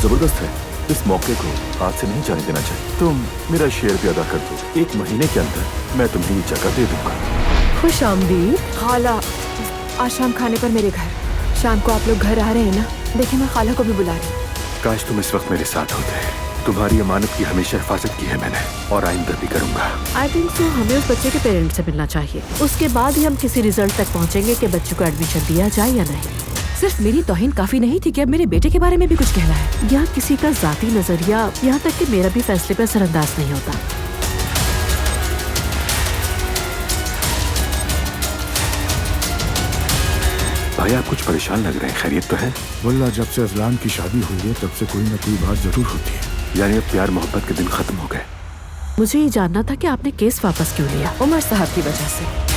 जबरदस्त है। इस मौके को हाथ से नहीं जाने देना चाहिए। तुम मेरा शेयर भी अदा कर दो, 1 महीने के अंदर मैं तुम्हें ये जगह दे दूंगा। खुश आमदीद। खाला, आज शाम खाने पर मेरे घर। शाम को आप लोग घर आ रहे हैं ना? देखिए मैं खाला को भी बुला रही हूँ। काश तुम इस वक्त मेरे साथ होते। तुम्हारी अमानत की हमेशा हिफाजत की है मैंने, और आइंदा भी करूंगा। आई थिंक सो हमें उस बच्चे के पेरेंट्स से मिलना चाहिए। उसके बाद ही हम किसी रिजल्ट तक पहुंचेंगे कि बच्चे को एडमिशन दिया जाए या नहीं। सिर्फ मेरी तौहीन काफी नहीं थी कि अब मेरे बेटे के बारे में भी कुछ कहना है। यहाँ किसी का जाती नजरिया, यहाँ तक कि मेरा भी फैसले पर असरअंदाज नहीं होता। भाई आप कुछ परेशान लग रहे हैं, खैरियत तो है? वल्लाह जब से अजलान की शादी हुई है तब से कोई ना कोई बात जरूर होती है। यानी अब प्यार मोहब्बत के दिन खत्म हो गए। मुझे ये जानना था कि आपने केस वापस क्यों लिया? उमर साहब की वजह से।